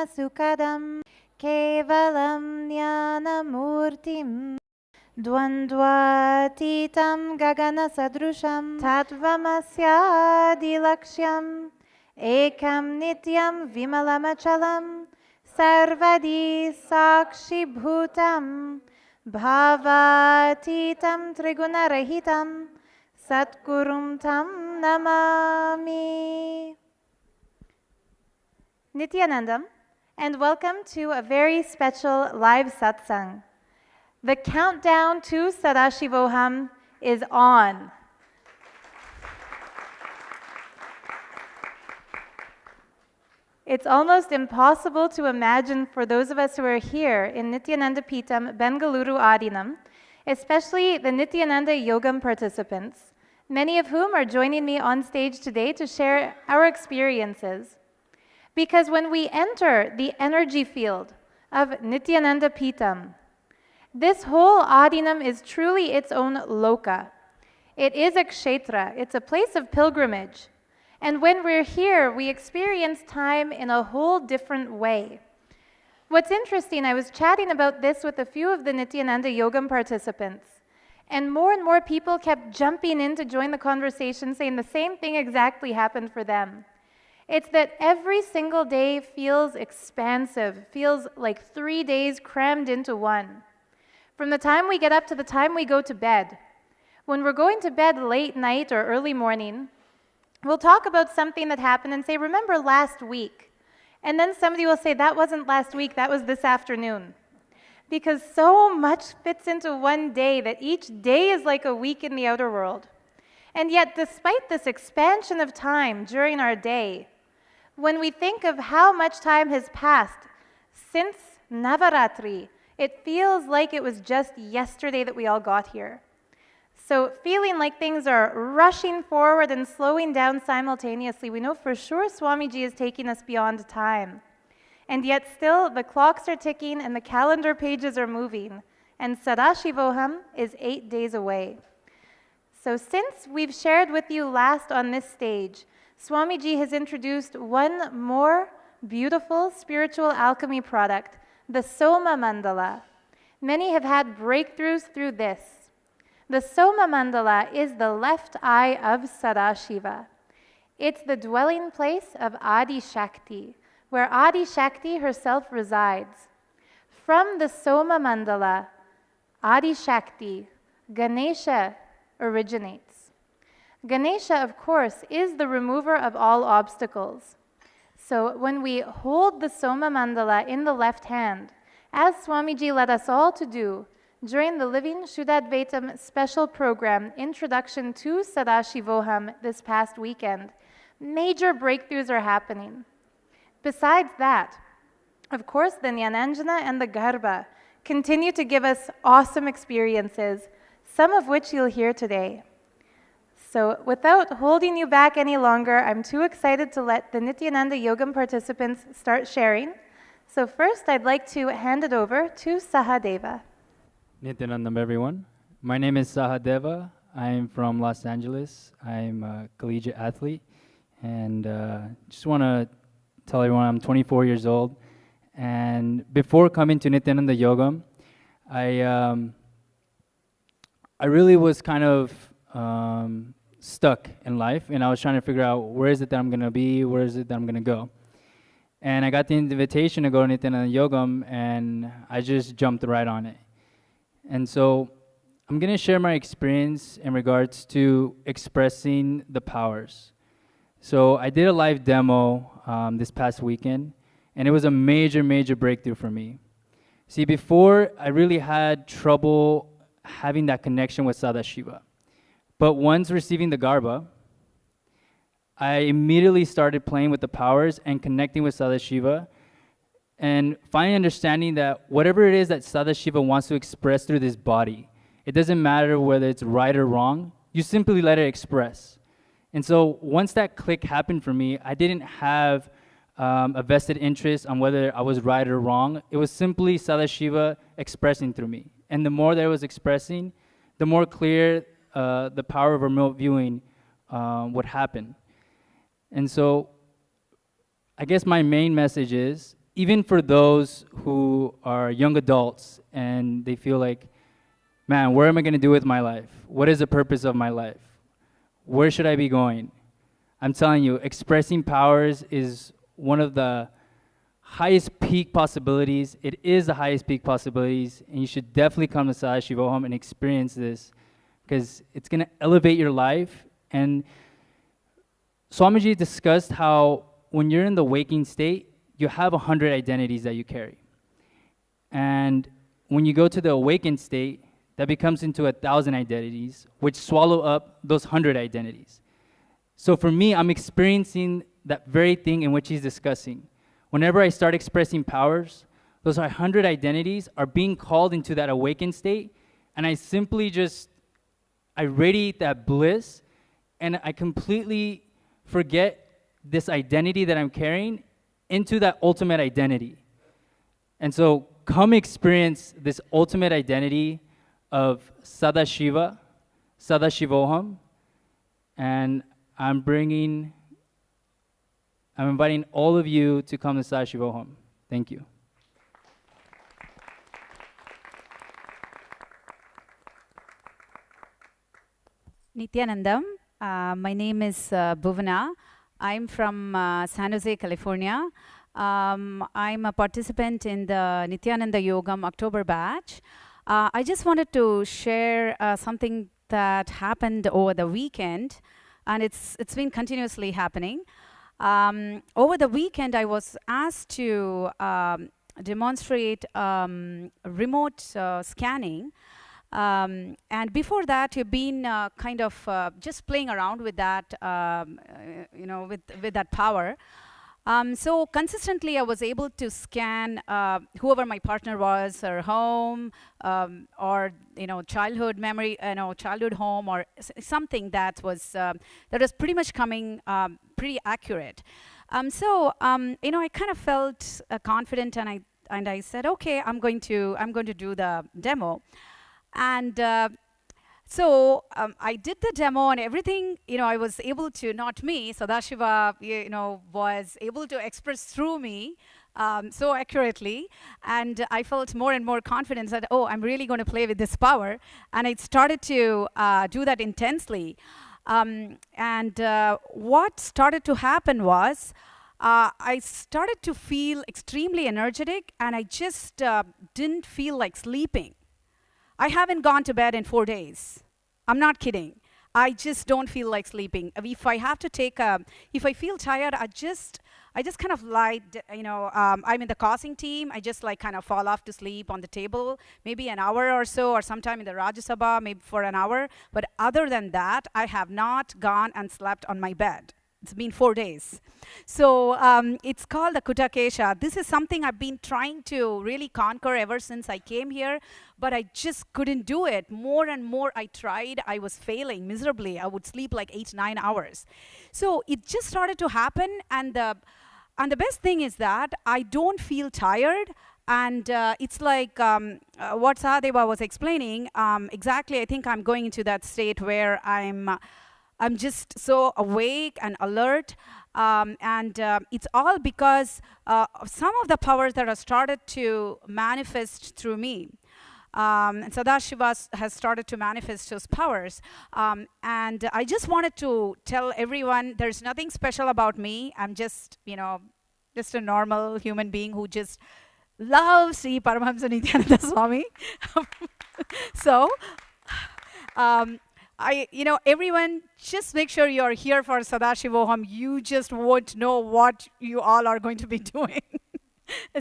Sukadam Kevalam Jnanamurtim Dvandvatitam Gagana Sadrusham Tattvamasyadilaksham Ekam Nityam Vimalamachalam Sarvadi Sakshi Bhutam Bhavatitam Trigunarahitam Satgurum Tam Namami. Nithyanandam, and welcome to a very special live satsang. The countdown to Sadashivoham is on. It's almost impossible to imagine for those of us who are here in Nithyananda Peetham, Bengaluru Adinam, especially the Nithyananda Yogam participants, many of whom are joining me on stage today to share our experiences. Because when we enter the energy field of Nithyananda Peetham, this whole Adinam is truly its own loka. It is a kshetra, it's a place of pilgrimage. And when we're here, we experience time in a whole different way. What's interesting, I was chatting about this with a few of the Nithyananda Yogam participants, and more people kept jumping in to join the conversation, saying the same thing exactly happened for them. It's that every single day feels expansive, feels like 3 days crammed into one. From the time we get up to the time we go to bed. When we're going to bed late night or early morning, we'll talk about something that happened and say, remember last week? And then somebody will say, that wasn't last week, that was this afternoon. Because so much fits into one day that each day is like a week in the outer world. And yet, despite this expansion of time during our day, when we think of how much time has passed since Navaratri, it feels like it was just yesterday that we all got here. So feeling like things are rushing forward and slowing down simultaneously, we know for sure Swamiji is taking us beyond time. And yet still, the clocks are ticking and the calendar pages are moving, and Sadashivoham is 8 days away. So since we've shared with you last on this stage, Swamiji has introduced one more beautiful spiritual alchemy product, the Soma Mandala. Many have had breakthroughs through this. The Soma Mandala is the left eye of Sadashiva. It's the dwelling place of Adi Shakti, where Adi Shakti herself resides. From the Soma Mandala, Adi Shakti, Ganesha originates. Ganesha, of course, is the remover of all obstacles. So when we hold the Soma Mandala in the left hand, as Swamiji led us all to do during the Living Shuddhadvaitam special program, Introduction to Sadashivoham this past weekend, major breakthroughs are happening. Besides that, of course, the Jnananjana and the Garbha continue to give us awesome experiences, some of which you'll hear today. So without holding you back any longer, I'm too excited to let the Nithyananda Yogam participants start sharing. So first, I'd like to hand it over to Sahadeva. Nithyanandam, everyone. My name is Sahadeva. I'm from Los Angeles. I'm a collegiate athlete. And just want to tell everyone I'm 24 years old. And before coming to Nithyananda Yogam, I really was kind of stuck in life, and I was trying to figure out where is it that I'm going to be, where is it that I'm going to go. And I got the invitation to go to Nithyananda Yogam, and I just jumped right on it. And so I'm going to share my experience in regards to expressing the powers. So I did a live demo this past weekend, and it was a major breakthrough for me. See, before, I really had trouble having that connection with Sadashiva. But once receiving the Garbha, I immediately started playing with the powers and connecting with Sadashiva, and finally understanding that whatever it is that Sadashiva wants to express through this body, it doesn't matter whether it's right or wrong, you simply let it express. And so once that click happened for me, I didn't have a vested interest on whether I was right or wrong. It was simply Sadashiva expressing through me. And the more that it was expressing, the more clear the power of remote viewing would happen. And so I guess my main message is even for those who are young adults and they feel like, man, where am I going to do with my life? What is the purpose of my life? Where should I be going? I'm telling you, expressing powers is one of the highest peak possibilities. It is the highest peak possibilities, and you should definitely come to Sadashivoham and experience this, because it's going to elevate your life. And Swamiji discussed how when you're in the waking state, you have 100 identities that you carry. And when you go to the awakened state, that becomes into 1,000 identities, which swallow up those 100 identities. So for me, I'm experiencing that very thing in which he's discussing. Whenever I start expressing powers, those 100 identities are being called into that awakened state, and I simply just, I radiate that bliss, and I completely forget this identity that I'm carrying into that ultimate identity. And so come experience this ultimate identity of Sadashiva, Sadashivoham, and I'm inviting all of you to come to Sadashivoham. Thank you. Nithyanandam. My name is Bhuvana. I'm from San Jose, California. I'm a participant in the Nithyananda Yogam October batch. I just wanted to share something that happened over the weekend, and it's been continuously happening. Over the weekend, I was asked to demonstrate remote scanning. And before that, you've been kind of just playing around with that, with that power. So consistently, I was able to scan whoever my partner was, or home, or childhood memory, childhood home, or something that was pretty much coming pretty accurate. I kind of felt confident, and I said, okay, I'm going to do the demo. And so I did the demo, and everything, I was able to, not me, Sadashiva, was able to express through me so accurately. And I felt more and more confidence that, oh, I'm really going to play with this power. And I started to do that intensely. What started to happen was, I started to feel extremely energetic, and I just didn't feel like sleeping. I haven't gone to bed in 4 days. I'm not kidding. I just don't feel like sleeping. If I have to if I feel tired, I just kind of lie, I'm in the causing team. I just kind of fall off to sleep on the table, maybe an hour or so, or sometime in the Rajya Sabha, maybe for an hour. But other than that, I have not gone and slept on my bed. It's been 4 days. So it's called the Kutakesha. This is something I've been trying to really conquer ever since I came here, but I just couldn't do it. More and more I tried, I was failing miserably. I would sleep like 8-9 hours. So it just started to happen, and the best thing is that I don't feel tired. And it's like what Sahadeva was explaining, exactly. I think I'm going into that state where I'm just so awake and alert, it's all because of some of the powers that have started to manifest through me. Sadashiva has started to manifest those powers. And I just wanted to tell everyone there's nothing special about me. I'm just, just a normal human being who just loves Sri Paramahamsa Nithyananda Swami. So, everyone, just make sure you're here for Sadashivoham. You just won't know what you all are going to be doing.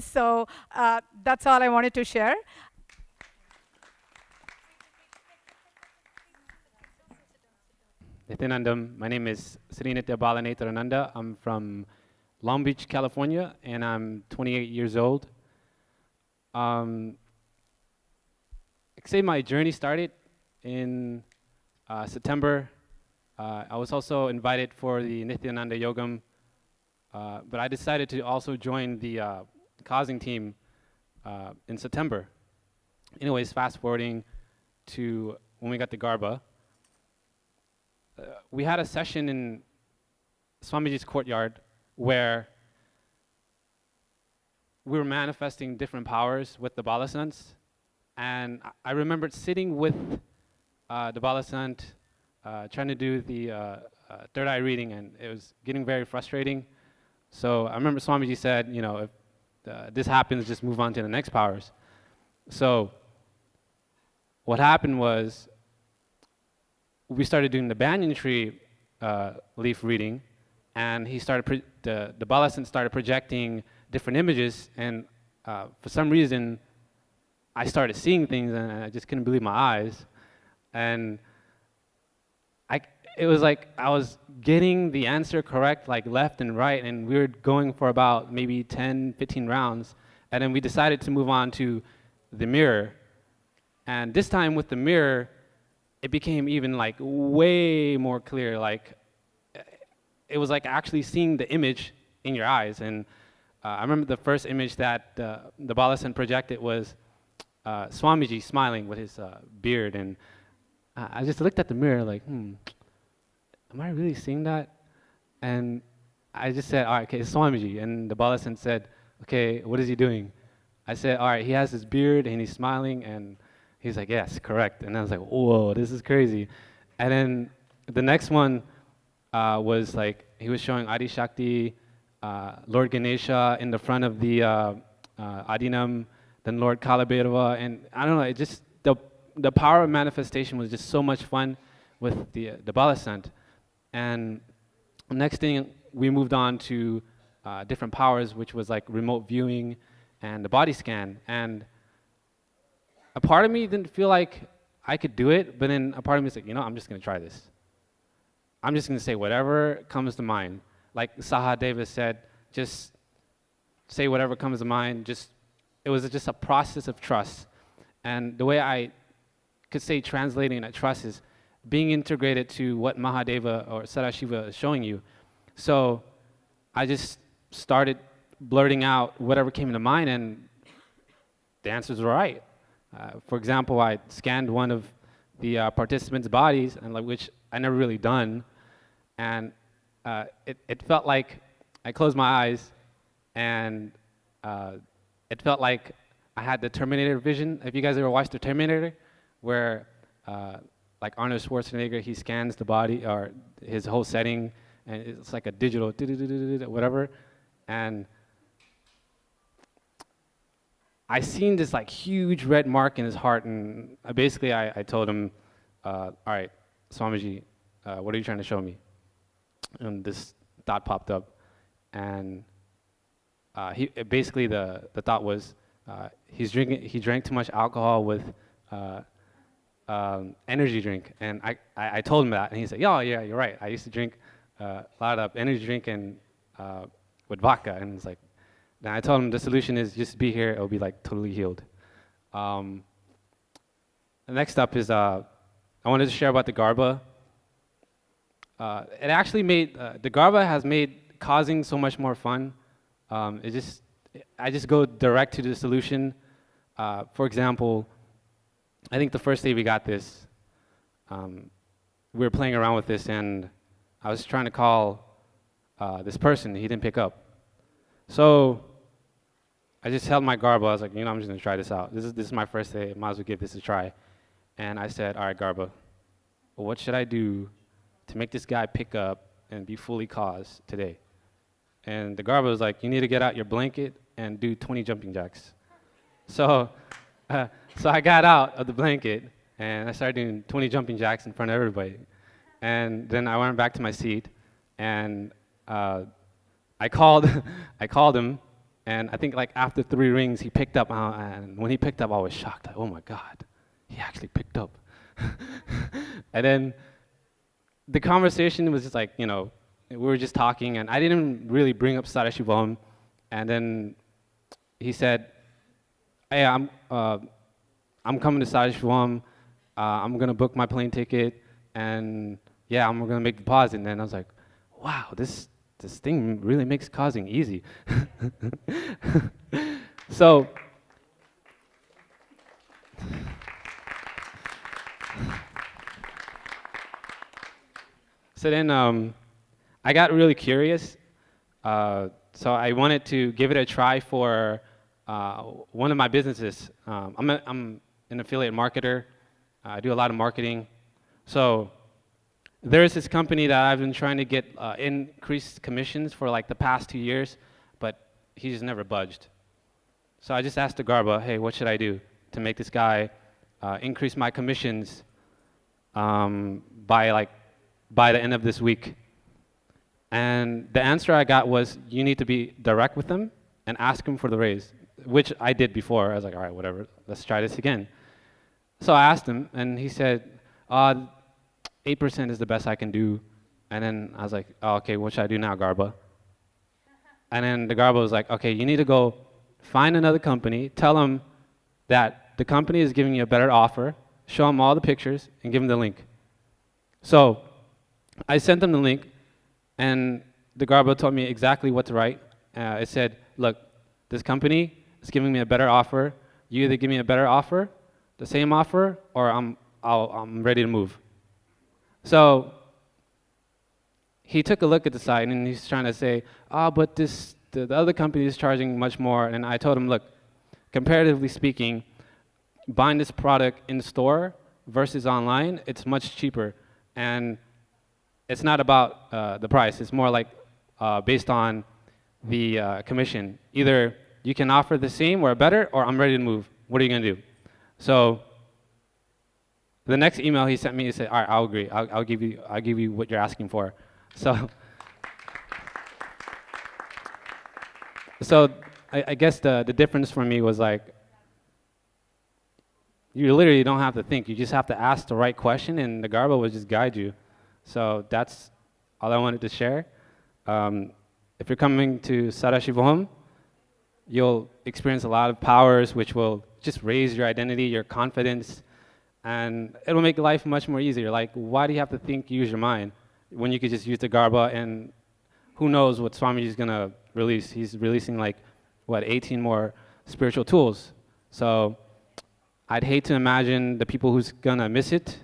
So that's all I wanted to share. Nithyanandam, my name is Sri Nitya Balanetharananda. I'm from Long Beach, California, and I'm 28 years old. I'd say my journey started in September. I was also invited for the Nithyananda Yogam, but I decided to also join the causing team in September. Anyways, fast forwarding to when we got to Garba, we had a session in Swamiji's courtyard where we were manifesting different powers with the balasants. And I remembered sitting with the balasant, trying to do the third eye reading, and it was getting very frustrating. So I remember Swamiji said, you know, if this happens, just move on to the next powers. So what happened was we started doing the banyan tree leaf reading, and he started the balasant started projecting different images, and for some reason I started seeing things, and I just couldn't believe my eyes. And it was like I was getting the answer correct, like left and right, and we were going for about maybe 10, 15 rounds, and then we decided to move on to the mirror. And this time with the mirror, it became even like way more clear. Like it was like actually seeing the image in your eyes. And I remember the first image that the balasant projected was Swamiji smiling with his beard, and I just looked at the mirror like, am I really seeing that? And I just said, all right, okay, it's Swamiji. And the balasant said, okay, what is he doing? I said, all right, he has his beard and he's smiling, and he's like, yes, correct. And I was like, whoa, this is crazy. And then the next one was like, he was showing Adi Shakti, Lord Ganesha in the front of the Adinam, then Lord Kalabhairava, and I don't know, it just, the power of manifestation was just so much fun with the balasant. And next thing, we moved on to different powers, which was like remote viewing and the body scan. And a part of me didn't feel like I could do it, but then a part of me was like, you know, I'm just going to try this. I'm just going to say whatever comes to mind. Like Sahadeva said, just say whatever comes to mind. It was just a process of trust. And the way I could say translating that trust is being integrated to what Mahadeva or Sadashiva is showing you. So I just started blurting out whatever came to mind, and the answers were right. For example, I scanned one of the participants' bodies, and which I never really done, and it felt like I closed my eyes, and it felt like I had the Terminator vision. If you guys ever watched the Terminator, where like Arnold Schwarzenegger, he scans the body or his whole setting, and it's like a digital whatever, and I seen this like huge red mark in his heart, and basically I told him, all right, Swamiji, what are you trying to show me? And this thought popped up, and basically the thought was he drank too much alcohol with energy drink, and I told him that, and he said, yeah, you're right. I used to drink a lot of energy drink and with vodka, and it's like, then I told him the solution is just be here, it'll be like totally healed. The next up is I wanted to share about the Garba. It actually made, the Garba has made causing so much more fun. I just go direct to the solution. For example, I think the first day we got this, we were playing around with this, and I was trying to call this person. He didn't pick up. So I just held my Garba. I was like, you know, I'm just going to try this out. This is my first day. Might as well give this a try. And I said, all right, Garba, what should I do to make this guy pick up and be fully caused today? And the Garba was like, you need to get out your blanket and do 20 jumping jacks. So I got out of the blanket, and I started doing 20 jumping jacks in front of everybody. And then I went back to my seat, and I called him, and I think like after 3 rings, he picked up, and when he picked up, I was shocked. Like, oh my God, he actually picked up. And then the conversation was just like, you know, we were just talking, and I didn't really bring up Sadashivoham. And then he said, hey, I'm coming to Sadashivoham. I'm gonna book my plane ticket, and yeah, I'm gonna make the deposit. And then I was like, wow, this thing really makes causing easy. So then I got really curious. So I wanted to give it a try for one of my businesses, I'm an affiliate marketer. I do a lot of marketing. So there's this company that I've been trying to get increased commissions for like the past 2 years, but he's never budged. So I just asked the Garba, hey, what should I do to make this guy increase my commissions by the end of this week? And the answer I got was, you need to be direct with them and ask them for the raise, which I did before. I was like, all right, whatever, let's try this again. So I asked him, and he said, 8% is the best I can do. And then I was like, oh, okay, what should I do now, Garba? And then the Garba was like, okay, you need to go find another company, tell them that the company is giving you a better offer, show them all the pictures, and give them the link. So I sent them the link, and the Garba told me exactly what to write. It said, look, this company is giving me a better offer. You either give me a better offer, the same offer, or I'm ready to move. So he took a look at the site, and he's trying to say, but the other company is charging much more. And I told him, look, comparatively speaking, buying this product in store versus online, it's much cheaper. And it's not about the price. It's more like based on the commission. Either you can offer the same or better, or I'm ready to move. What are you going to do? So the next email he sent me, he said, all right, I'll agree. I'll give you what you're asking for. So I guess the difference for me was like, you literally don't have to think. You just have to ask the right question, and the Garba will just guide you. So that's all I wanted to share. If you're coming to Sadashivoham, you'll experience a lot of powers which will just raise your identity, your confidence, and it'll make life much more easier. Like, why do you have to think, use your mind, when you could just use the Garba, and who knows what Swamiji is going to release. He's releasing like, 18 more spiritual tools. So I'd hate to imagine the people who's going to miss it,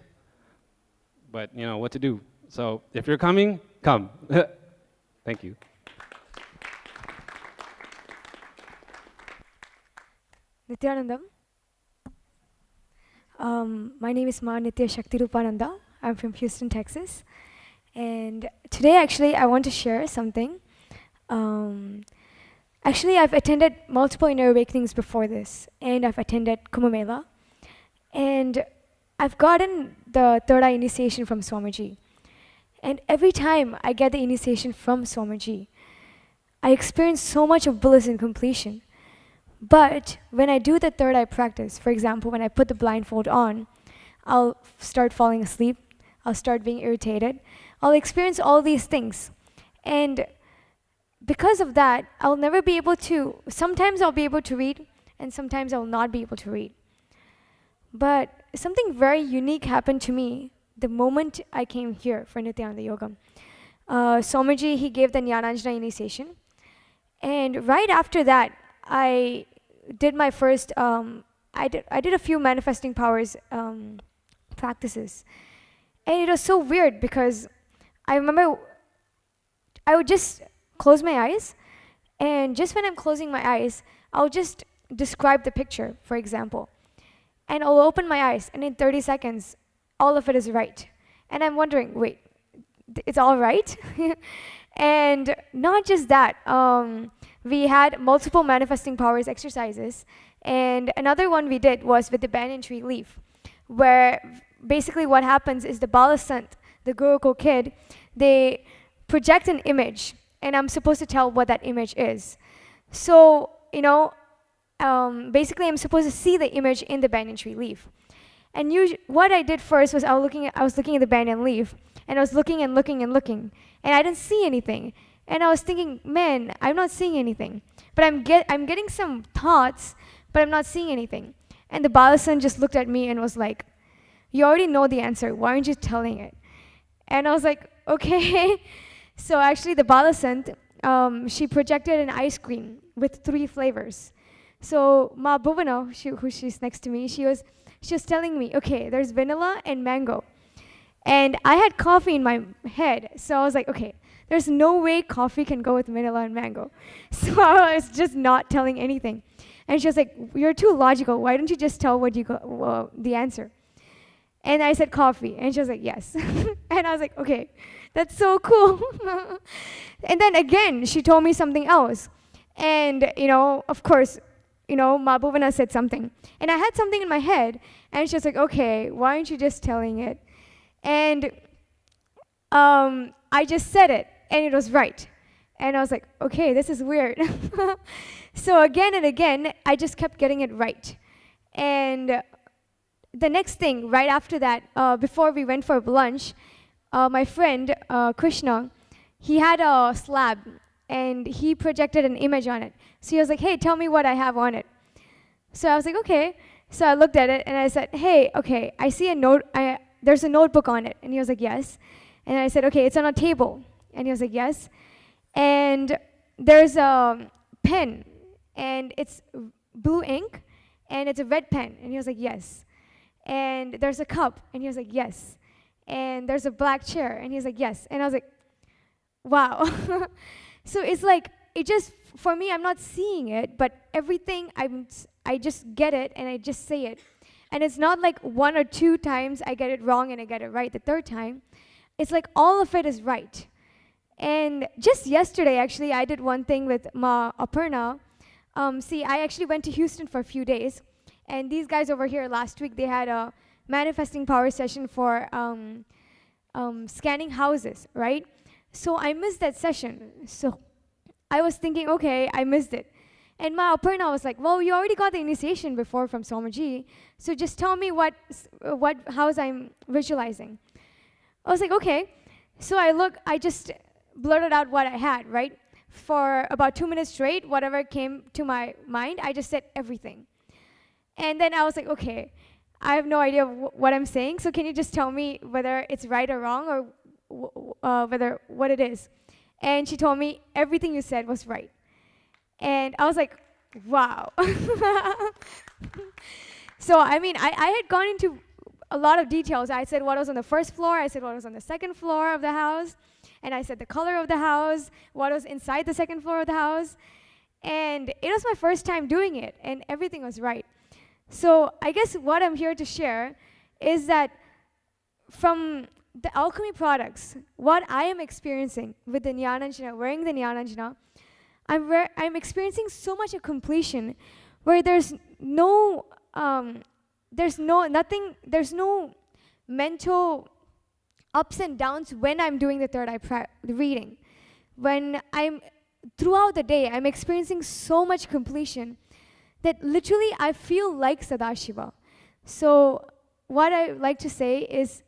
but you know what to do. So if you're coming, come. Thank you. Nithyanandam. My name is Ma Nithya Shakti Rupananda. I'm from Houston, Texas. And today, actually, I want to share something. Actually, I've attended multiple inner awakenings before this, and I've attended Kumbh Mela. And I've gotten the third eye initiation from Swamiji. And every time I get the initiation from Swamiji, I experience so much of bliss and completion. But when I do the third eye practice, for example, when I put the blindfold on, I'll start falling asleep, I'll start being irritated, I'll experience all these things. And because of that, I'll never be able to, sometimes I'll be able to read, and sometimes I'll not be able to read. But something very unique happened to me the moment I came here for Nithyananda Yogam. Swamiji, he gave the Jnananjana initiation. And right after that, I did my first, I did a few manifesting powers practices. And it was so weird because I remember I would just close my eyes, and just when I'm closing my eyes, I'll just describe the picture, for example. And I'll open my eyes, and in 30 seconds, all of it is right. And I'm wondering, wait, it's all right? And not just that, we had multiple manifesting powers exercises, and another one we did was with the banyan tree leaf, where basically what happens is the Balasant, the Gurukul kid, they project an image, and I'm supposed to tell what that image is. So, you know, basically I'm supposed to see the image in the banyan tree leaf. And what I did first was I was looking at the banyan leaf, and I was looking and looking and looking, and I didn't see anything. And I was thinking, man, I'm not seeing anything. But I'm getting some thoughts, but I'm not seeing anything. And the Balasan just looked at me and was like, you already know the answer, why aren't you telling it? And I was like, okay. So actually the Balasant, she projected an ice cream with 3 flavors. So Ma Bhuvana, who she's next to me, she was telling me, okay, there's vanilla and mango. And I had coffee in my head, so I was like, okay, there's no way coffee can go with vanilla and mango. So I was just not telling anything. And she was like, you're too logical. Why don't you just tell what you got, the answer? And I said coffee. And she was like, yes. And I was like, okay, that's so cool. And then again, she told me something else. And, of course, Ma Bhuvana said something. And I had something in my head. And she was like, okay, why aren't you just telling it? And I just said it. And it was right. And I was like, okay, this is weird. So again and again, I just kept getting it right. And the next thing, right after that, before we went for lunch, my friend, Krishna, he had a slab, and he projected an image on it. So he was like, hey, tell me what I have on it. So I was like, okay. So I looked at it, and I said, hey, okay, I see a note. There's a notebook on it. And he was like, yes. And I said, okay, it's on a table. And he was like, yes. And there's a pen, and it's blue ink, and it's a red pen. And he was like, yes. And there's a cup, and he was like, yes. And there's a black chair, and he was like, yes. And I was like, wow. So it's like, it just, for me, I'm not seeing it, but everything, I just get it, and I just say it. And it's not like 1 or 2 times I get it wrong and I get it right the third time. It's like all of it is right. And just yesterday, actually, I did one thing with Ma Aparna. See, I actually went to Houston for a few days. And these guys over here last week, they had a manifesting power session for scanning houses, right? So I missed that session. So I was thinking, okay, I missed it. And Ma Aparna was like, well, you already got the initiation before from Swamiji, so just tell me what house I'm visualizing. I was like, okay. So I just blurted out what I had, right? For about 2 minutes straight, whatever came to my mind, I just said everything. And then I was like, okay, I have no idea what I'm saying, so can you just tell me whether it's right or wrong, or whether what it is? And she told me everything you said was right. And I was like, wow. So, I mean, I had gone into a lot of details. I said what was on the first floor, I said what was on the second floor of the house, and I said the color of the house, what was inside the second floor of the house. And it was my first time doing it, and everything was right. So I guess what I'm here to share is that from the alchemy products, what I am experiencing with the Jnananjana, wearing the Jnananjana, I'm experiencing so much of completion where there's no mental ups and downs when I'm doing the third eye reading. When throughout the day, I'm experiencing so much completion that literally I feel like Sadashiva. So what I like to say is,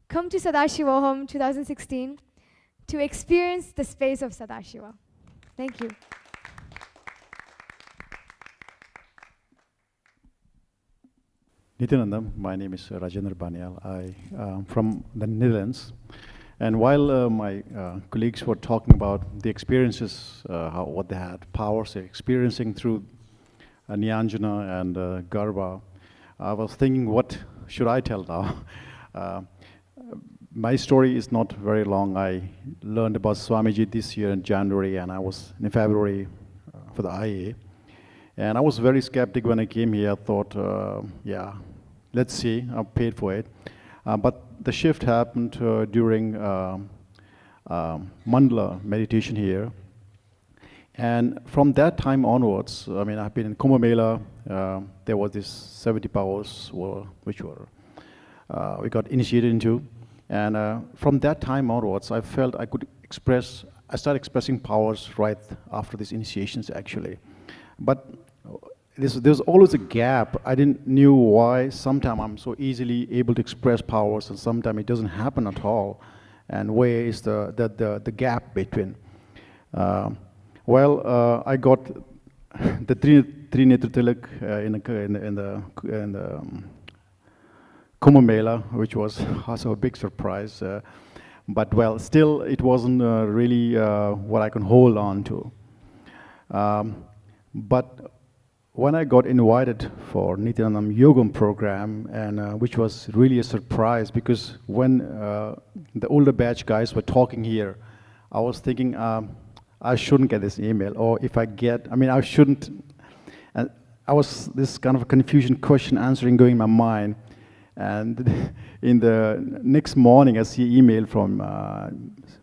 come to Sadashivoham 2016 to experience the space of Sadashiva. Thank you. Nithyananda, my name is Rajendra Banial. I am from the Netherlands. And while my colleagues were talking about the experiences, what they had, powers they're experiencing through Nyanjana and Garba, I was thinking, what should I tell now? My story is not very long. I learned about Swamiji this year in January, and I was in February for the IA. And I was very skeptic when I came here. I thought, yeah, let's see, I paid for it. But the shift happened during Mandala meditation here. And from that time onwards, I mean, I've been in Kumbh Mela. There was this 70 powers which we got initiated into. And from that time onwards, I felt I could I started expressing powers right after these initiations, actually. But there's always a gap. I didn't knew why. Sometimes I'm so easily able to express powers, and sometimes it doesn't happen at all. And where is the gap between? Well, I got the Trinetra Tilak in the Kumbh Mela, which was also a big surprise. But well, still, it wasn't really what I can hold on to. But when I got invited for Nithyananda Yogam program, and which was really a surprise, because when the older batch guys were talking here, I was thinking I shouldn't get this email, or if I get, I mean, I shouldn't. I was this kind of a confusion question answering going in my mind. And in the next morning, I see an email from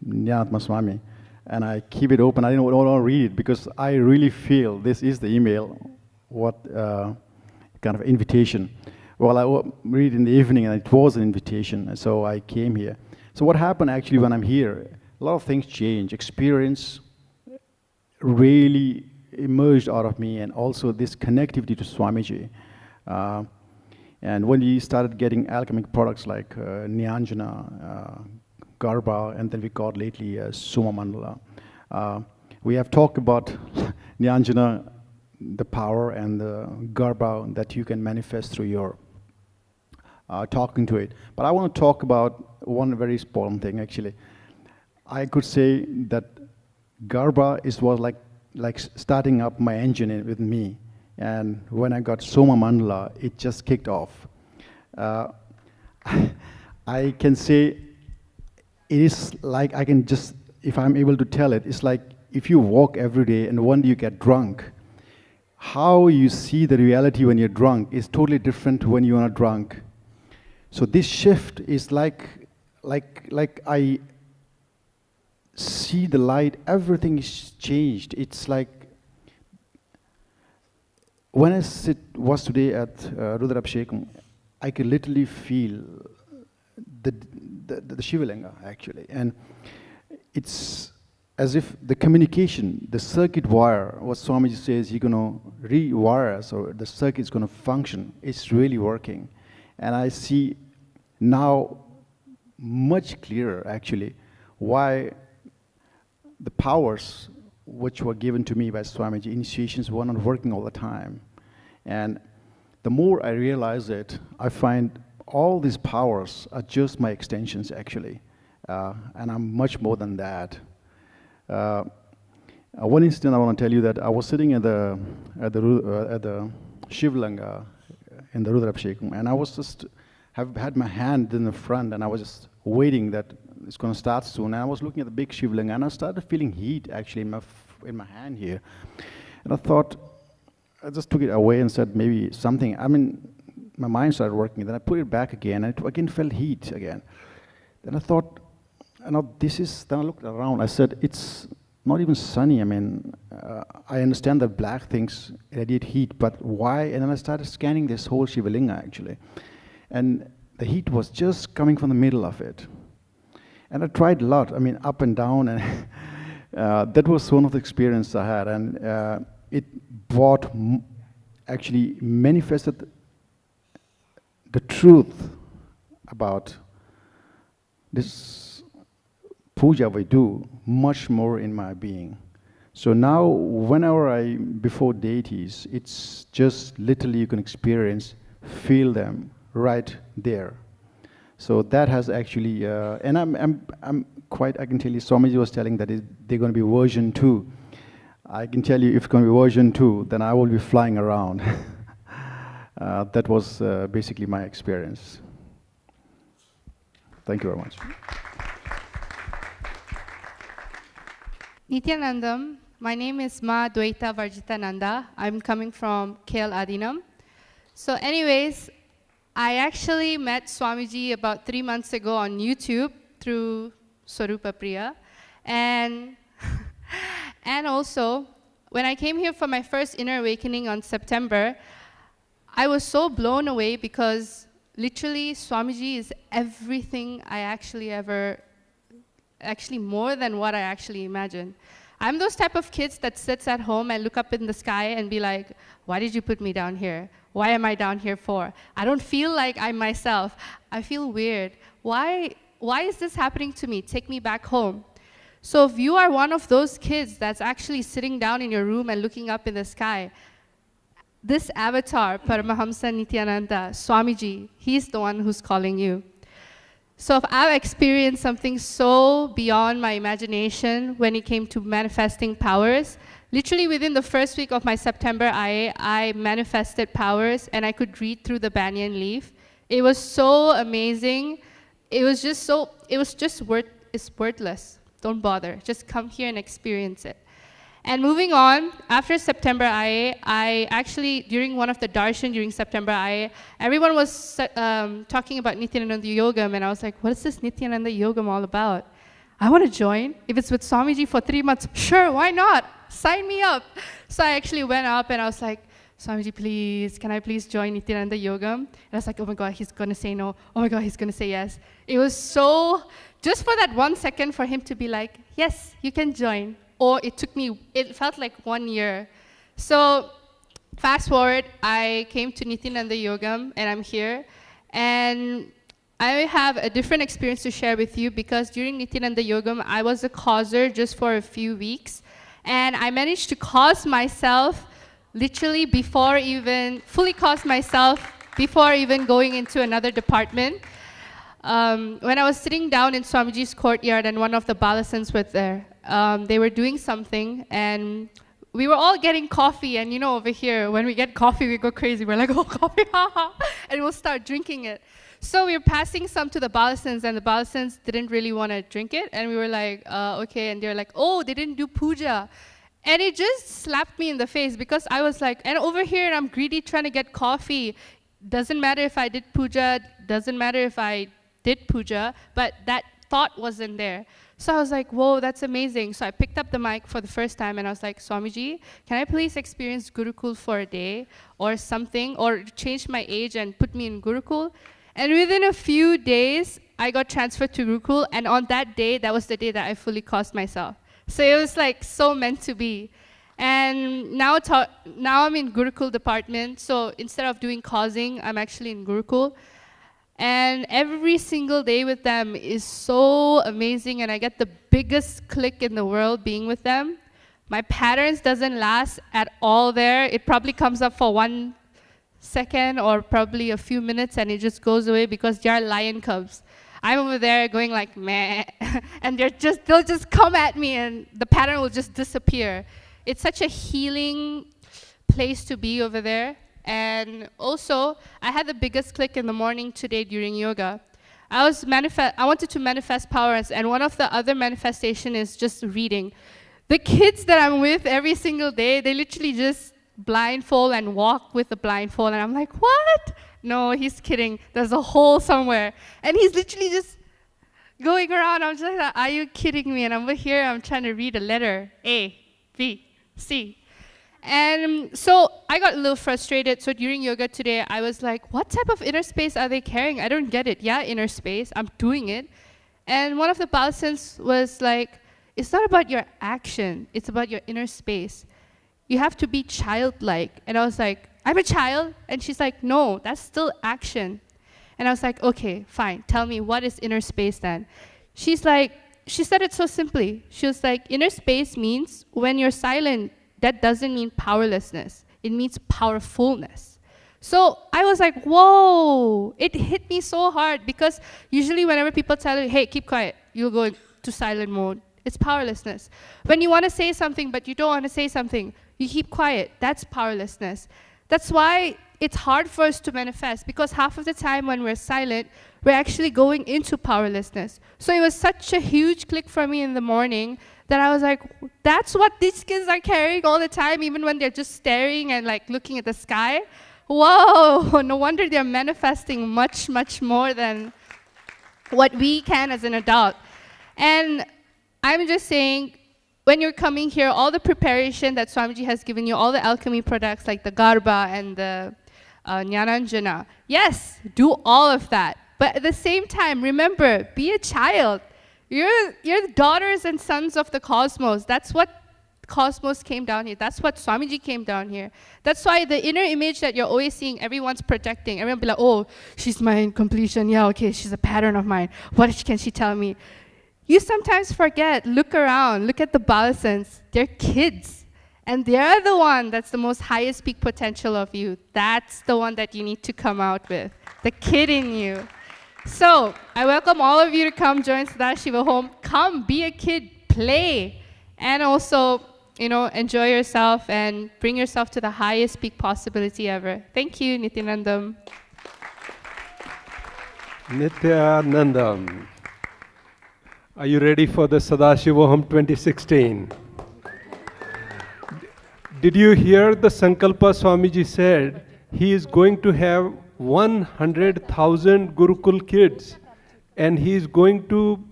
Nithyananda Swami, and I keep it open. I don't want to read it because I really feel this is the email, what kind of invitation. Well, I read in the evening, and it was an invitation, and so I came here. So what happened actually when I'm here, a lot of things change. Experience really emerged out of me, and also this connectivity to Swamiji. And when we started getting alchemic products like Nyanjana, Garba, and then we got lately Suma Mandala. We have talked about Nyanjana, the power, and the Garba that you can manifest through your talking to it. But I want to talk about one very important thing, actually. I could say that Garba was like starting up my engine with me. And when I got Soma Mandala, it just kicked off. I can say it is like I can just, if I'm able to tell it, it's like if you walk every day and one day you get drunk, how you see the reality when you're drunk is totally different when you're not drunk. So this shift is like I see the light, everything is changed. It's like, when I was today at Rudrabhishekam, I could literally feel the Shivalinga, actually. And it's as if the communication, the circuit wire, what Swamiji says, he's going to rewire us, or the circuit's going to function, it's really working. And I see now much clearer, actually, why the powers which were given to me by Swamiji, initiations, were not working all the time. And the more I realize it, I find all these powers are just my extensions, actually. And I'm much more than that. One incident I want to tell you that I was sitting at the Shivlanga in the Rudrabhishekam, and I was just, had my hand in the front, and I was just waiting that it's going to start soon. And I was looking at the big Shivlinga, and I started feeling heat actually in my hand here. And I thought, I just took it away and said maybe something. I mean, my mind started working. Then I put it back again, and it again felt heat again. Then I thought, then I looked around. I said, it's not even sunny. I mean, I understand that black things radiate heat, but why? And then I started scanning this whole Shivalinga actually. And the heat was just coming from the middle of it. And I tried a lot, I mean, up and down, and that was one of the experiences I had. And it brought, actually manifested the truth about this puja we do much more in my being. So now, whenever before deities, it's just literally you can experience, feel them right there. So that has actually, and I'm quite, I can tell you, Swamiji was telling that they're going to be version 2. I can tell you, if it's going to be version 2, then I will be flying around. That was basically my experience. Thank you very much. Nithyanandam, my name is Ma Dwaita Varjitananda. I'm coming from KL Adinam. So anyways, I actually met Swamiji about 3 months ago on YouTube through Swarupa Priya. And, and also, when I came here for my first inner awakening on September, I was so blown away because literally Swamiji is everything I actually more than what I actually imagined. I'm those type of kids that sits at home and look up in the sky and be like, why did you put me down here? Why am I down here for? I don't feel like I'm myself. I feel weird. Why is this happening to me? Take me back home. So if you are one of those kids that's actually sitting down in your room and looking up in the sky, this avatar, Paramahamsa Nithyananda, Swamiji, he's the one who's calling you. So if I've experienced something so beyond my imagination when it came to manifesting powers, literally within the first week of my September I manifested powers and I could read through the banyan leaf. It was so amazing. It's worthless. Don't bother. Just come here and experience it. And moving on, after September IA, I actually, during one of the darshan during September IA, everyone was talking about Nithyananda Yogam, and I was like, what is this Nithyananda Yogam all about? I want to join. If it's with Swamiji for 3 months, sure, why not? Sign me up. So I actually went up and I was like, Swamiji, please, can I please join Nithyananda Yogam? And I was like, oh my God, he's going to say no. Oh my God, he's going to say yes. It was so, just for that 1 second for him to be like, yes, you can join. Or it took me, it felt like 1 year. So fast forward, I came to Nithyananda Yogam and I'm here. And I have a different experience to share with you because during Nithyananda Yogam, I was a causer just for a few weeks. And I managed to cause myself literally before even, fully cause myself before even going into another department. When I was sitting down in Swamiji's courtyard and one of the balasans were there, they were doing something and we were all getting coffee, and you know, over here, when we get coffee, we go crazy. We're like, oh, coffee, haha, and we'll start drinking it. So we were passing some to the balasans, and the balasans didn't really want to drink it, and we were like, okay, and they're like, oh, they didn't do puja. And it just slapped me in the face because I was like, and over here, I'm greedy trying to get coffee. Doesn't matter if I did puja, doesn't matter if I did puja, but that thought wasn't there. So I was like, whoa, that's amazing. So I picked up the mic for the first time and I was like, Swamiji, can I please experience Gurukul for a day or something, or change my age and put me in Gurukul? And within a few days, I got transferred to Gurukul, and on that day, that was the day that I fully caused myself. So it was like so meant to be. And now I'm in Gurukul department, so instead of doing causing, I'm actually in Gurukul. And every single day with them is so amazing, and I get the biggest click in the world being with them. My patterns doesn't last at all there. It probably comes up for 1 second or probably a few minutes, and it just goes away because they are lion cubs. I'm over there going like, meh, and they'll just come at me, and the pattern will just disappear. It's such a healing place to be over there. And also, I had the biggest click in the morning today during yoga. I wanted to manifest powers, and one of the other manifestation is just reading. The kids that I'm with every single day, they literally just blindfold and walk with a blindfold, and I'm like, what? No, he's kidding. There's a hole somewhere. And he's literally just going around. I'm just like, are you kidding me? And over here, I'm trying to read a letter, A, B, C. And so I got a little frustrated. So during yoga today, I was like, what type of inner space are they carrying? I don't get it. Yeah, inner space. I'm doing it. And one of the balasans was like, it's not about your action. It's about your inner space. You have to be childlike. And I was like, I'm a child. And she's like, no, that's still action. And I was like, okay, fine. Tell me, what is inner space then? She's like, she said it so simply. She was like, inner space means when you're silent, that doesn't mean powerlessness. It means powerfulness. So I was like, whoa, it hit me so hard because usually whenever people tell you, hey, keep quiet, you'll go into silent mode. It's powerlessness. When you want to say something, but you don't want to say something, you keep quiet. That's powerlessness. That's why it's hard for us to manifest, because half of the time when we're silent, we're actually going into powerlessness. So it was such a huge click for me in the morning that I was like, that's what these kids are carrying all the time, even when they're just staring and like looking at the sky. Whoa, no wonder they're manifesting much, much more than what we can as an adult. And I'm just saying, when you're coming here, all the preparation that Swamiji has given you, all the alchemy products like the Garba and the Jnananjana, yes, do all of that. But at the same time, remember, be a child. You're the daughters and sons of the cosmos. That's what cosmos came down here. That's what Swamiji came down here. That's why the inner image that you're always seeing, everyone's projecting. Everyone be like, oh, she's my completion. Yeah, okay, she's a pattern of mine. What can she tell me? You sometimes forget. Look around. Look at the balasans. They're kids. And they're the one that's the most highest peak potential of you. That's the one that you need to come out with. The kid in you. So I welcome all of you to come join Sadashivoham. Come, be a kid, play, and also, enjoy yourself and bring yourself to the highest peak possibility ever. Thank you, Nithyanandam. Nithyanandam. Are you ready for the Sadashivoham 2016? Did you hear the Sankalpa Swamiji said? He is going to have 100,000 Gurukul kids, and he is going to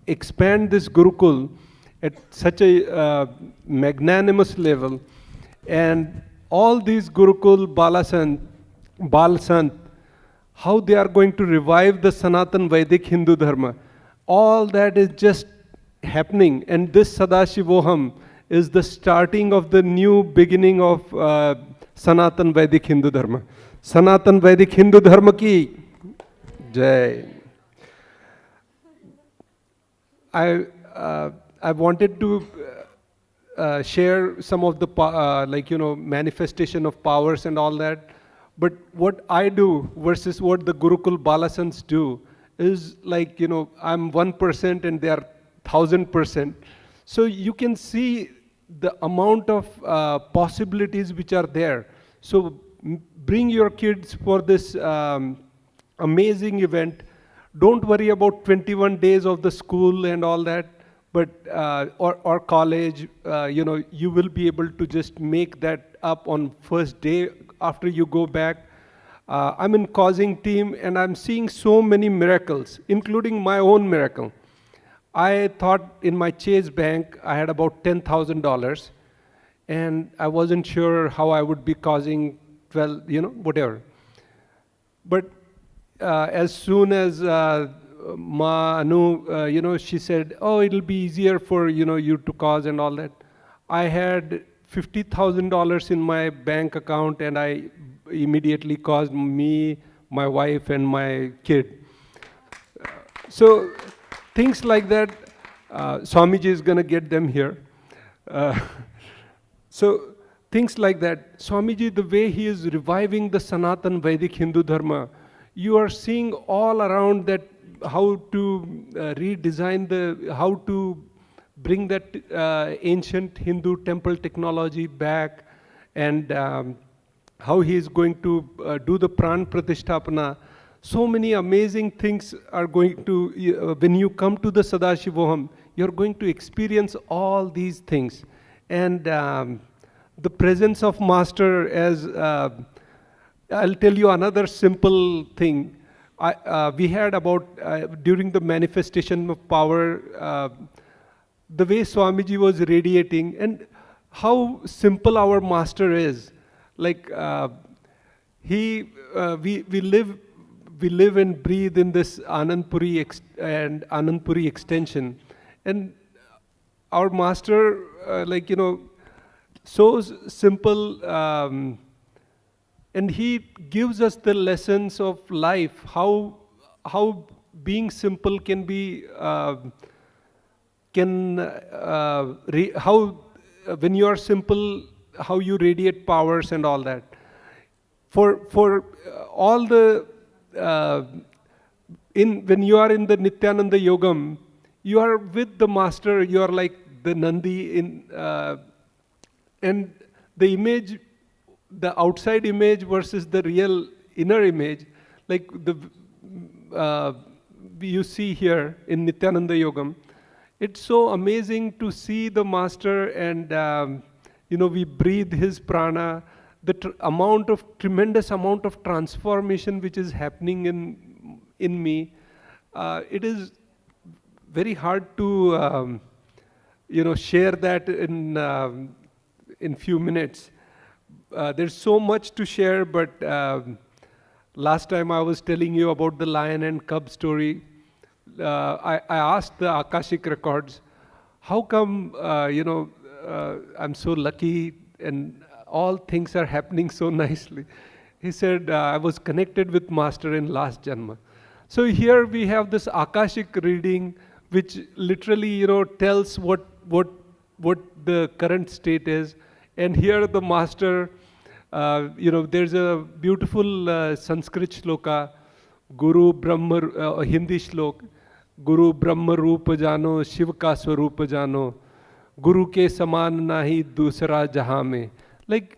expand this Gurukul at such a magnanimous level. And all these Gurukul Balasant, how they are going to revive the Sanatan Vedic Hindu Dharma. All that is just happening, and this Sadashivoham is the starting of the new beginning of Sanatan Vedic Hindu Dharma. Sanatan Vedic Hindu Dharma ki Jai. I wanted to share some of the manifestation of powers and all that. But what I do versus what the Gurukul Balasants do is like, I'm 1% and they are 1000%. So you can see the amount of possibilities which are there. So bring your kids for this amazing event. Don't worry about 21 days of the school and all that, but or college. You will be able to just make that up on first day after you go back. I'm in causing team, and I'm seeing so many miracles, including my own miracle. I thought in my Chase bank I had about $10,000, and I wasn't sure how I would be causing 12, whatever. But as soon as Ma Anu, she said, oh, it'll be easier for you to cause and all that. I had $50,000 in my bank account, and I immediately caused me, my wife, and my kid. So things like that, Swamiji is going to get them here. So things like that, Swamiji, the way he is reviving the Sanatan Vedic Hindu Dharma, you are seeing all around that how to redesign how to bring that ancient Hindu temple technology back, and how he is going to do the Pran Pratisthapana. So many amazing things are going to, when you come to the Sadashivoham, you're going to experience all these things. And the presence of Master, as I'll tell you another simple thing. We had about, during the manifestation of power, the way Swamiji was radiating, and how simple our Master is. Like, we live and breathe in this Anandpuri and Anandpuri extension. And our Master, so simple, and he gives us the lessons of life, how being simple can be, when you are simple, how you radiate powers and all that. For all the, when you are in the Nithyananda Yogam, you are with the Master, you are like the Nandi and the image, the outside image versus the real inner image, like you see here in Nithyananda Yogam. It's so amazing to see the Master, and we breathe his prana, the tremendous amount of transformation which is happening in me. It is very hard to share that in few minutes. There's so much to share, but last time I was telling you about the lion and cub story. I asked the Akashic records, how come I'm so lucky and all things are happening so nicely? He said, I was connected with Master in last Janma. So here we have this Akashic reading, which literally tells what the current state is. And here the Master, there's a beautiful Sanskrit shloka, Guru Brahma, Hindi shlok, Guru Brahma Rupa Jano, Shiv ka Swarupa Jano, Guru ke saman nahi dusra jahan mein. Like,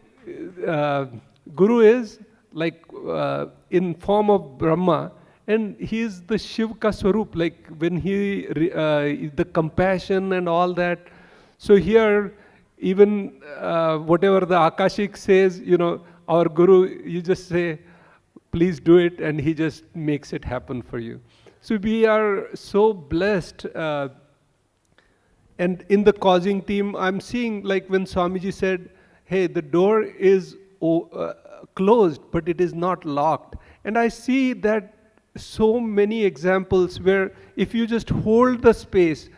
Guru is like in form of Brahma, and he is the Shiv ka Swarup, like when the compassion and all that. So here, even whatever the Akashik says, our Guru, you just say, please do it, and he just makes it happen for you. So we are so blessed. And in the causing team, I'm seeing, like when Swamiji said, hey, the door is closed, but it is not locked. And I see that so many examples where if you just hold the space,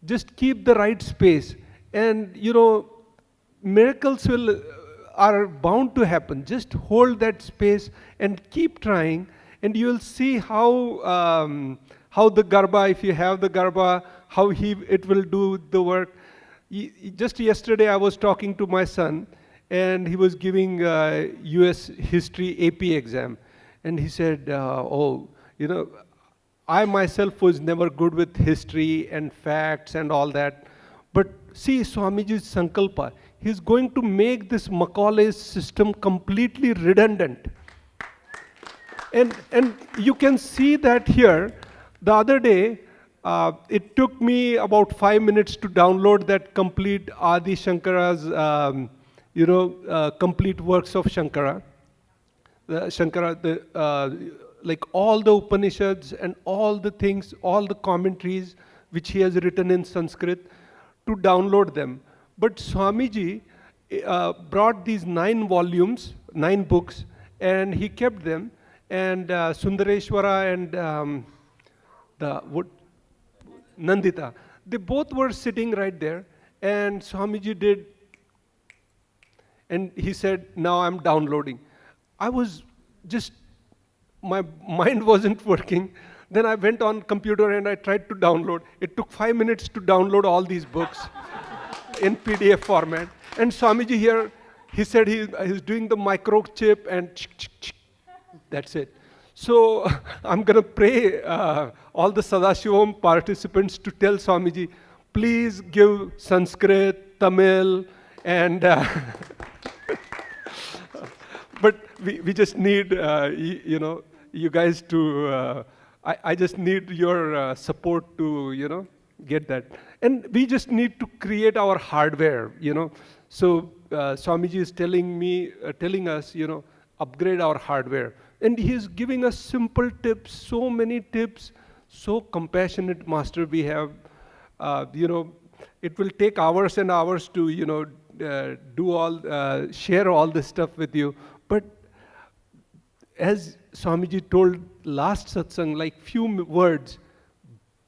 just keep the right space, and miracles are bound to happen. Just hold that space and keep trying, and you will see how the Garba, if you have the Garba, how it will do the work. Just yesterday I was talking to my son, and he was giving US history AP exam, and he said, I myself was never good with history and facts and all that, but see Swamiji's Sankalpa, he's going to make this Macaulay's system completely redundant. And you can see that here. The other day, it took me about 5 minutes to download that complete Adi Shankara's, complete works of Shankara. Like all the Upanishads and all the things, all the commentaries which he has written in Sanskrit, to download them. But Swamiji brought these 9 volumes, 9 books, and he kept them. And Sundareshwara and Nandita, they both were sitting right there, and Swamiji did, and he said, now I'm downloading. I was just, my mind wasn't working. Then I went on computer and I tried to download. It took 5 minutes to download all these books in PDF format. And Swamiji here, he said he's doing the microchip and that's it. So I'm going to pray all the Sadashivoham participants to tell Swamiji, please give Sanskrit, Tamil, and but we just need, you guys to, I just need your support to, get that. And we just need to create our hardware, So Swamiji is telling us, upgrade our hardware. And he's giving us simple tips, so many tips, so compassionate master we have. It will take hours and hours to, share all this stuff with you. But as Swamiji told last satsang, like few words,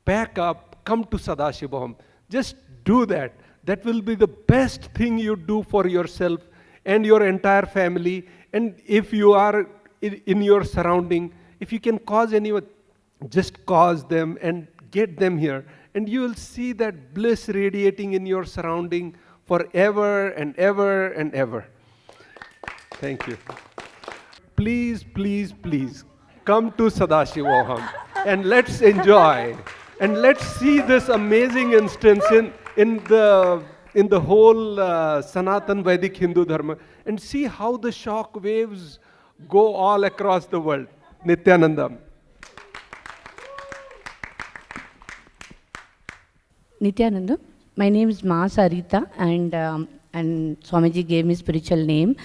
back up, come to Sadashivoham. Just do that. That will be the best thing you do for yourself and your entire family. And if you are in your surrounding, if you can cause anyone, just cause them and get them here. And you will see that bliss radiating in your surrounding forever and ever and ever. Thank you. Please, please, please, come to Sadashivoham and let's enjoy. And let's see this amazing instance in the whole Sanatan Vedic Hindu Dharma, and see how the shock waves go all across the world. Nithyananda. Nithyananda, my name is Ma Sarita, and Swamiji gave me spiritual name,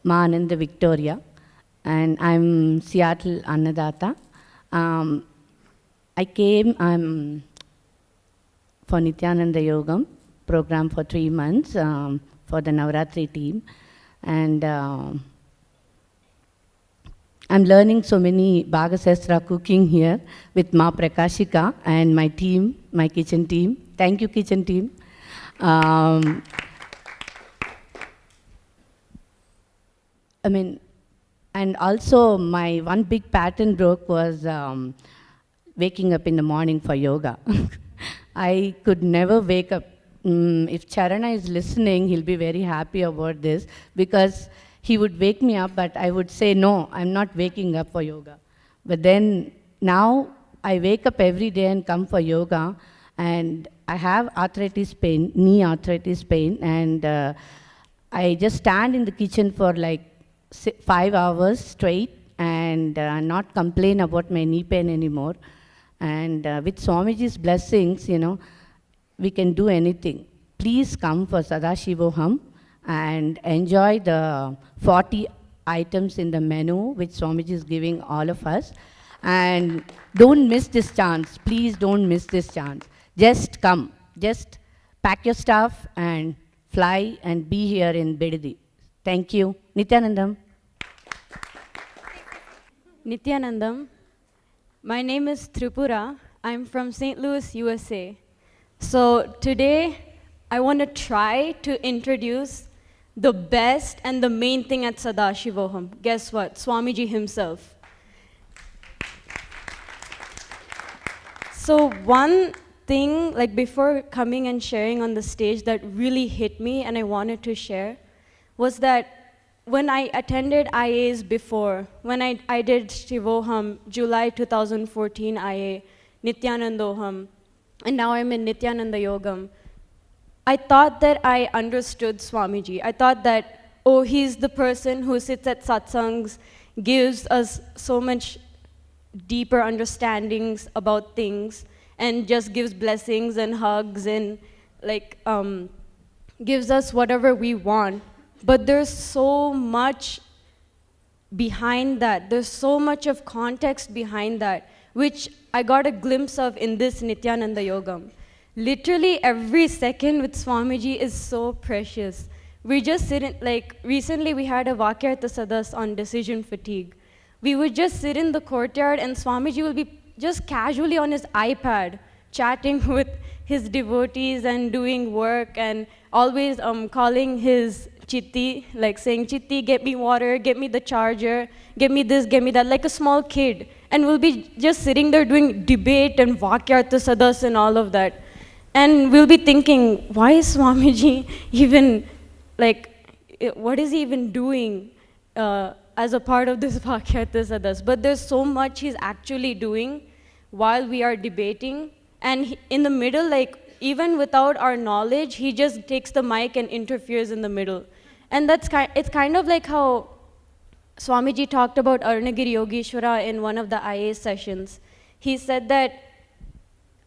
Ma Ananda Victoria, and I'm Seattle Annadata. I came for Nithyananda Yogam program for 3 months for the Navratri team, and I'm learning so many Bhagasastra cooking here with Ma Prakashika and my team, my kitchen team. Thank you, kitchen team. And also my one big pattern broke was waking up in the morning for yoga. I could never wake up. If Charana is listening, he'll be very happy about this, because he would wake me up, but I would say, no, I'm not waking up for yoga. But then now I wake up every day and come for yoga, and I have arthritis pain, knee arthritis pain, and I just stand in the kitchen for like 5 hours straight and not complain about my knee pain anymore. And with Swamiji's blessings, we can do anything. please come for Sadashivoham and enjoy the 40 items in the menu which Swamiji is giving all of us. And don't miss this chance. Please don't miss this chance. Just come. Just pack your stuff and fly and be here in Bidadi. Thank you. Nithyanandam. Nithyanandam. My name is Tripura. I'm from St. Louis, USA. So today, I want to try to introduce the best and the main thing at Sadashivoham. Guess what? Swamiji himself. So one thing, like before coming and sharing on the stage that really hit me and I wanted to share was that when I attended IAs before, when I did Shivoham, July 2014 IA, Nithyanandoham, and now I'm in Nithyananda Yogam, I thought that I understood Swamiji. I thought that, oh, he's the person who sits at satsangs, gives us so much deeper understandings about things, and just gives blessings and hugs and like gives us whatever we want. But there's so much behind that. There's so much of context behind that, which I got a glimpse of in this Nithyananda Yogam. Literally every second with Swamiji is so precious. We just sit in, like recently we had a Vakyartha Sadas on decision fatigue. We would just sit in the courtyard and Swamiji will be just casually on his iPad, chatting with his devotees and doing work and always calling his Chitti, like saying, Chitti, get me water, get me the charger, get me this, get me that, like a small kid. And we'll be just sitting there doing debate and Vakyartha Sadas and all of that. And we'll be thinking, why is Swamiji even, like, what is he even doing as a part of this Vakyartha Sadas? But there's so much he's actually doing while we are debating. And in the middle, like, even without our knowledge, he just takes the mic and interferes in the middle. And it's kind of like how Swamiji talked about Arunagiri Yogeshwara in one of the IA sessions. He said that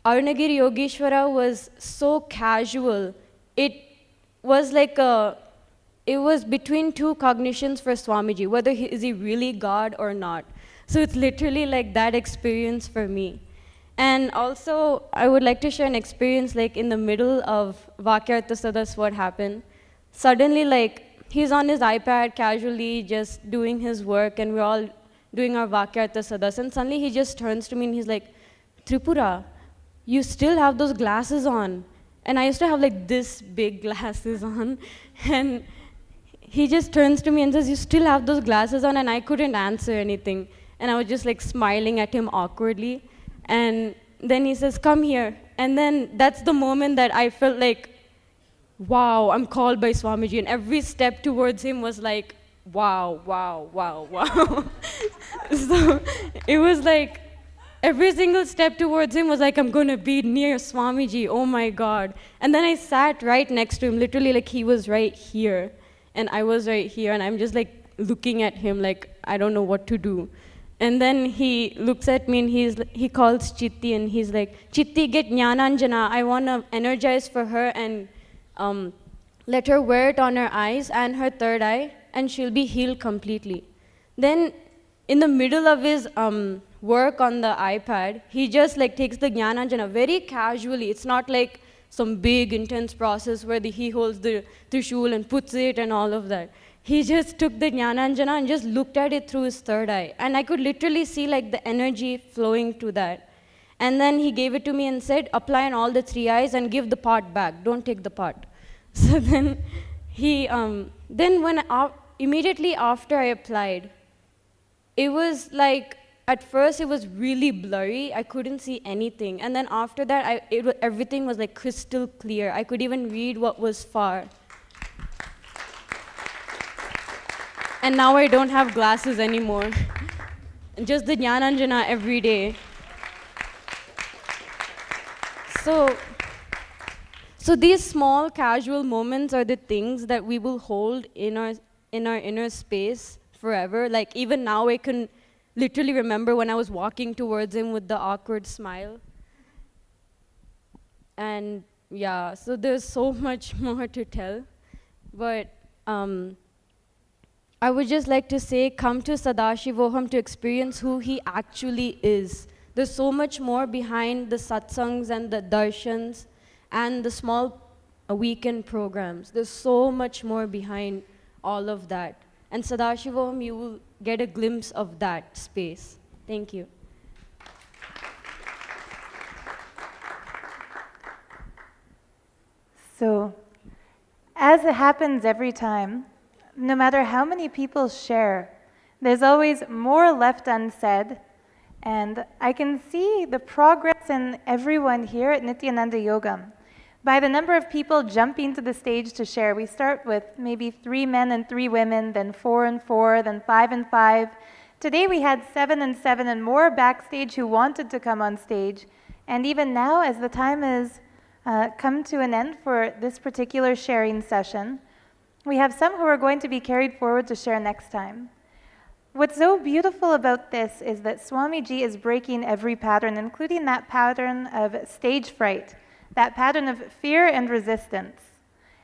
Arunagiri Yogeshwara was so casual. It was like it was between two cognitions for Swamiji, whether is he really God or not. So it's literally like that experience for me. And also, I would like to share an experience like in the middle of Vakyartha Sadas, what happened. Suddenly, like, he's on his iPad casually just doing his work and we're all doing our Vakyartha Sadas. And suddenly he just turns to me and he's like, Tripura, you still have those glasses on. And I used to have like this big glasses on. And he just turns to me and says, you still have those glasses on? And I couldn't answer anything. And I was just like smiling at him awkwardly. And then he says, come here. And then that's the moment that I felt like, wow, I'm called by Swamiji. And every step towards him was like, wow, wow, wow, wow. So it was like, every single step towards him was like, I'm going to be near Swamiji. Oh my God. And then I sat right next to him, literally like he was right here. And I was right here. And I'm just like looking at him like, I don't know what to do. And then he looks at me and he calls Chitti and he's like, Chitti, get Jnananjana. I want to energize for her and let her wear it on her eyes and her third eye and she'll be healed completely. Then in the middle of his work on the iPad, he just like takes the Jnananjana very casually. It's not like some big intense process where he holds the Trishul and puts it and all of that. He just took the Jnananjana and just looked at it through his third eye. And I could literally see like the energy flowing to that. And then he gave it to me and said, apply on all the three eyes and give the pot back. Don't take the pot. So then he, immediately after I applied, it was like, at first it was really blurry. I couldn't see anything. And then after that, everything was like crystal clear. I could even read what was far. And now I don't have glasses anymore. Just the Jnananjana every day. So these small casual moments are the things that we will hold in our inner space forever. Like even now I can literally remember when I was walking towards him with the awkward smile. And yeah, so there's so much more to tell. But I would just like to say, come to Sadashivoham to experience who he actually is. There's so much more behind the satsangs and the darshans and the small weekend programs. There's so much more behind all of that. And Sadashivoham, you will get a glimpse of that space. Thank you. So, as it happens every time, no matter how many people share, there's always more left unsaid. And I can see the progress in everyone here at Nithyananda Yogam. By the number of people jumping to the stage to share, we start with maybe 3 men and 3 women, then 4 and 4, then 5 and 5. Today we had 7 and 7 and more backstage who wanted to come on stage. And even now, as the time has come to an end for this particular sharing session, we have some who are going to be carried forward to share next time. What's so beautiful about this is that Swamiji is breaking every pattern, including that pattern of stage fright, that pattern of fear and resistance.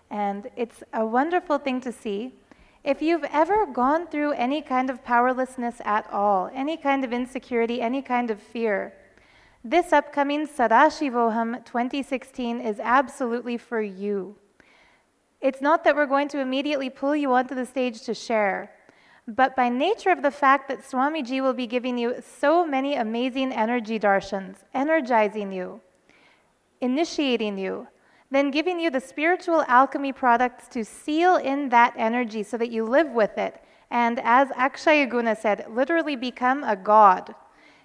And it's a wonderful thing to see. If you've ever gone through any kind of powerlessness at all, any kind of insecurity, any kind of fear, this upcoming Sadashivoham 2016 is absolutely for you. It's not that we're going to immediately pull you onto the stage to share, but by nature of the fact that Swamiji will be giving you so many amazing energy darshans, energizing you, initiating you, then giving you the spiritual alchemy products to seal in that energy so that you live with it, and as Akshayaguna said, literally become a god.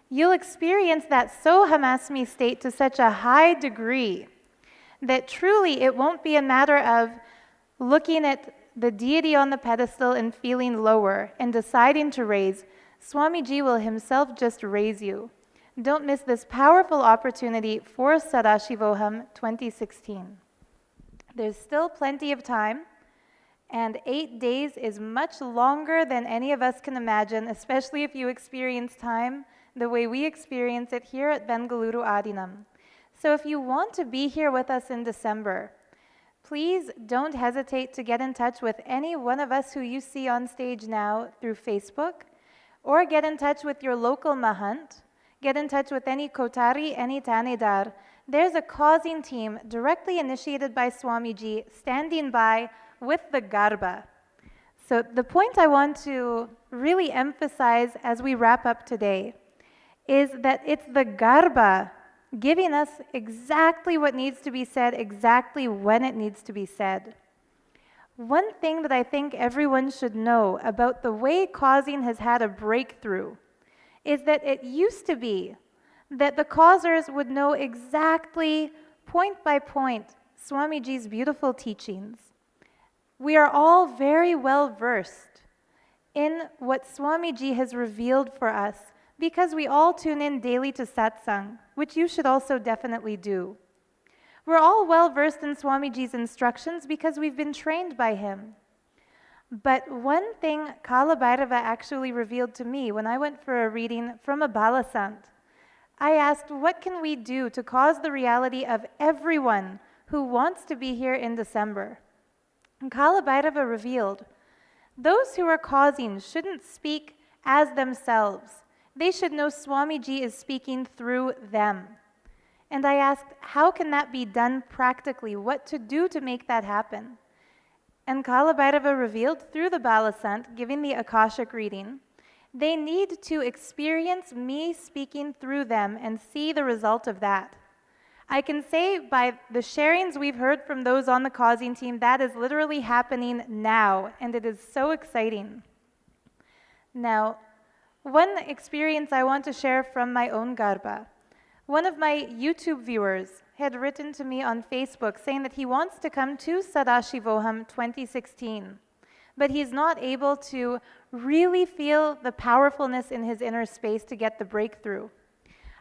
You'll experience that Sohamasmi state to such a high degree that truly it won't be a matter of looking at the deity on the pedestal and feeling lower and deciding to raise. Swamiji will himself just raise you. Don't miss this powerful opportunity for Sadashivoham 2016. There's still plenty of time, and 8 days is much longer than any of us can imagine, especially if you experience time the way we experience it here at Bengaluru Adinam. So if you want to be here with us in December, please don't hesitate to get in touch with any one of us who you see on stage now through Facebook, or get in touch with your local mahant, get in touch with any kotari, any tanedar. There's a causing team directly initiated by Swamiji standing by with the garba. So the point I want to really emphasize as we wrap up today is that it's the garba giving us exactly what needs to be said, exactly when it needs to be said. One thing that I think everyone should know about the way causing has had a breakthrough is that it used to be that the causers would know exactly, point by point, Swamiji's beautiful teachings. We are all very well versed in what Swamiji has revealed for us because we all tune in daily to satsang, which you should also definitely do. We're all well versed in Swamiji's instructions because we've been trained by him. But one thing Kala Bhairava actually revealed to me when I went for a reading from a Balasant, I asked, what can we do to cause the reality of everyone who wants to be here in December? And Kala Bhairava revealed, those who are causing shouldn't speak as themselves. They should know Swamiji is speaking through them. And I asked, how can that be done practically? What to do to make that happen? And Kala Bhairava revealed through the Balasant, giving the Akashic reading, they need to experience me speaking through them and see the result of that. I can say by the sharings we've heard from those on the causing team, that is literally happening now, and it is so exciting. Now, one experience I want to share from my own garba. One of my YouTube viewers had written to me on Facebook saying that he wants to come to Sadashivoham 2016, but he's not able to really feel the powerfulness in his inner space to get the breakthrough.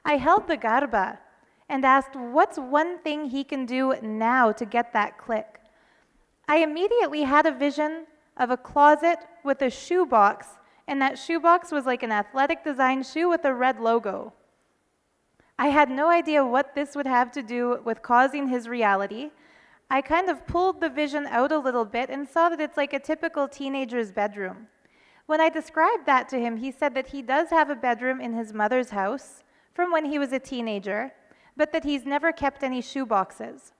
I held the garba and asked what's one thing he can do now to get that click. I immediately had a vision of a closet with a shoebox, and that shoebox was like an athletic design shoe with a red logo. I had no idea what this would have to do with causing his reality. I kind of pulled the vision out a little bit and saw that it's like a typical teenager's bedroom. When I described that to him, he said that he does have a bedroom in his mother's house from when he was a teenager, but that he's never kept any shoe boxes.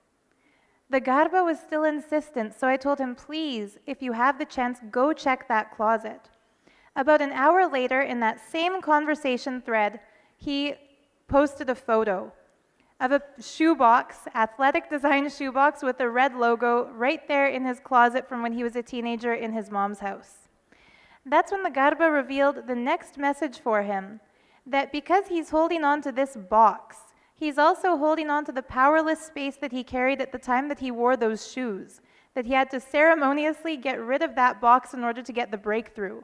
The Garba was still insistent, so I told him, please, if you have the chance, go check that closet. About an hour later, in that same conversation thread, he posted a photo of a shoebox, athletic design shoebox with a red logo right there in his closet from when he was a teenager in his mom's house. That's when the Garba revealed the next message for him, that because he's holding on to this box, he's also holding on to the powerless space that he carried at the time that he wore those shoes, that he had to ceremoniously get rid of that box in order to get the breakthrough.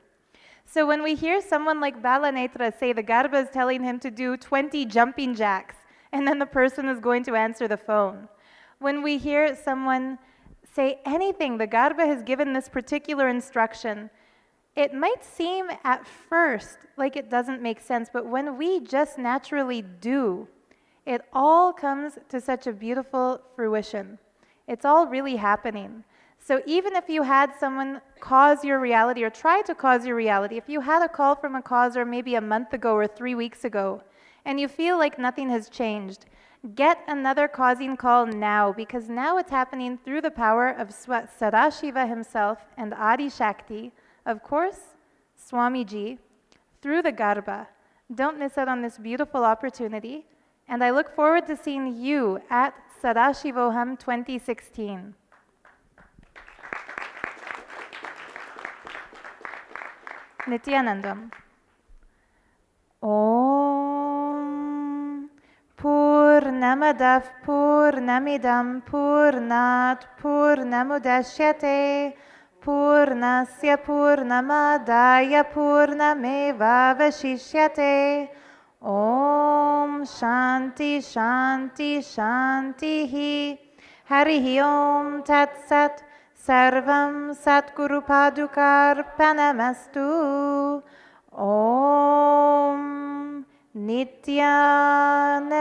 So when we hear someone like Balanetra say the Garba is telling him to do 20 jumping jacks, and then the person is going to answer the phone. When we hear someone say anything, the Garba has given this particular instruction, it might seem at first like it doesn't make sense, but when we just naturally do, it all comes to such a beautiful fruition. It's all really happening. So even if you had someone cause your reality or try to cause your reality, if you had a call from a causer maybe a month ago or 3 weeks ago, and you feel like nothing has changed, get another causing call now, because now it's happening through the power of Sadashiva himself and Adi Shakti, of course, Swamiji, through the Garba. Don't miss out on this beautiful opportunity, and I look forward to seeing you at Sadashivoham 2016. Nithyanandam. Om Purnamadav Purnamidam Purnat Purnamudashyate Purnasya Purnamadaya Purnameva Vashishyate. Om Shanti Shanti Shantihi. Harihi Om Tat Sat. Sarvam Satguru Padukarpanamastu. Om Nithyananda